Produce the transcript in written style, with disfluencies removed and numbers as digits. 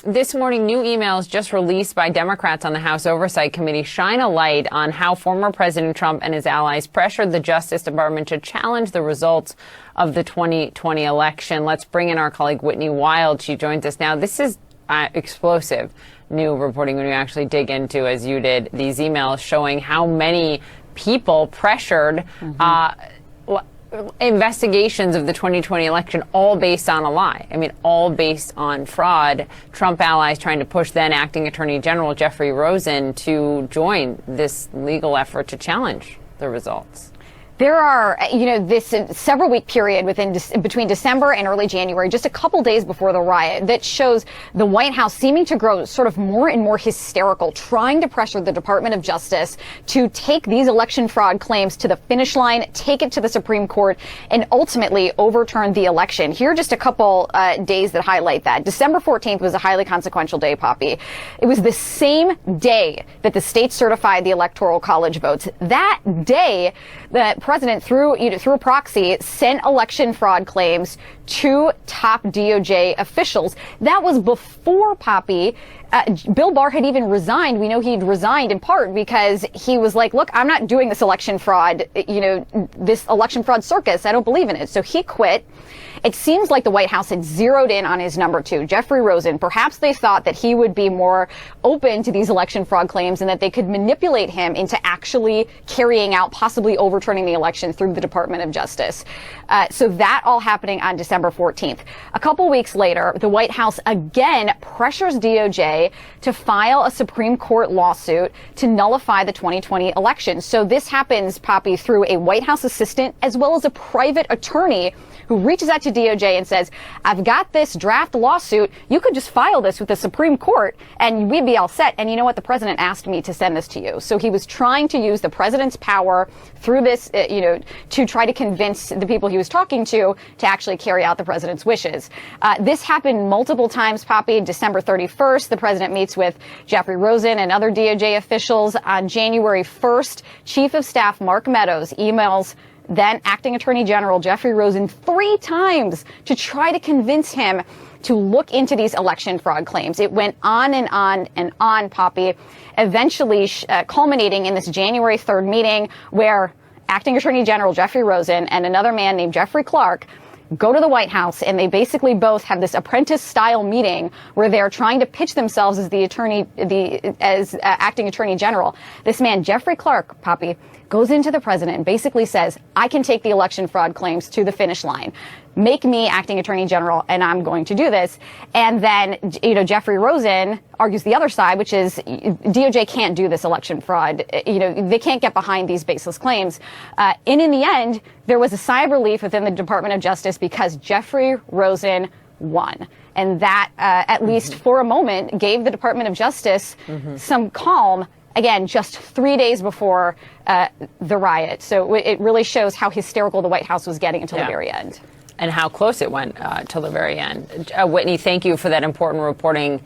This morning, new emails just released by Democrats on the House Oversight Committee shine a light on how former President Trump and his allies pressured the Justice Department to challenge the results of the 2020 election. Let's bring in our colleague Whitney Wild. She joins us now. This is explosive new reporting when you actually dig into, as you did, these emails showing how many people pressured investigations of the 2020 election, all based on a lie. I mean, all based on fraud. Trump allies trying to push then acting Attorney General Jeffrey Rosen to join this legal effort to challenge the results. There are, this several-week period between December and early January, just a couple days before the riot, that shows the White House seeming to grow sort of more and more hysterical, trying to pressure the Department of Justice to take these election fraud claims to the finish line, take it to the Supreme Court, and ultimately overturn the election. Here are just a couple days that highlight that. December 14th was a highly consequential day, Poppy. It was the same day that the states certified the Electoral College votes. That day, the president, through a proxy, sent election fraud claims to top DOJ officials. That was before, Poppy, Bill Barr had even resigned. We know he'd resigned in part because he was like, look, I'm not doing this election fraud, this election fraud circus. I don't believe in it. So he quit. It seems like the White House had zeroed in on his number two, Jeffrey Rosen. Perhaps they thought that he would be more open to these election fraud claims and that they could manipulate him into actually carrying out, possibly overturning the election through the Department of Justice. So that all happening on December 14th. A couple weeks later, the White House again pressures DOJ to file a Supreme Court lawsuit to nullify the 2020 election. So this happens, Poppy, through a White House assistant as well as a private attorney who reaches out to DOJ and says, I've got this draft lawsuit. You could just file this with the Supreme Court and we'd be all set. And you know what? The president asked me to send this to you. So he was trying to use the president's power through this, to try to convince the people he was talking to actually carry out the president's wishes. This happened multiple times, Poppy. December 31st, the president meets with Jeffrey Rosen and other DOJ officials. On January 1st, Chief of Staff Mark Meadows emails then acting Attorney General Jeffrey Rosen 3 times to try to convince him to look into these election fraud claims. It went on and on and on, Poppy, eventually culminating in this January 3rd meeting where acting Attorney General Jeffrey Rosen and another man named Jeffrey Clark go to the White House, and they basically both have this apprentice-style meeting where they're trying to pitch themselves as acting Attorney General. This man, Jeffrey Clark, Poppy, goes into the president and basically says, I can take the election fraud claims to the finish line. Make me acting Attorney General, and I'm going to do this. And then, Jeffrey Rosen argues the other side, which is DOJ can't do this election fraud. They can't get behind these baseless claims. And in the end, there was a sigh of relief within the Department of Justice because Jeffrey Rosen won. And that, at least for a moment, gave the Department of Justice some calm. Again, just 3 days before the riot. So it really shows how hysterical the White House was getting until the very end. And how close it went till the very end. Whitney, thank you for that important reporting.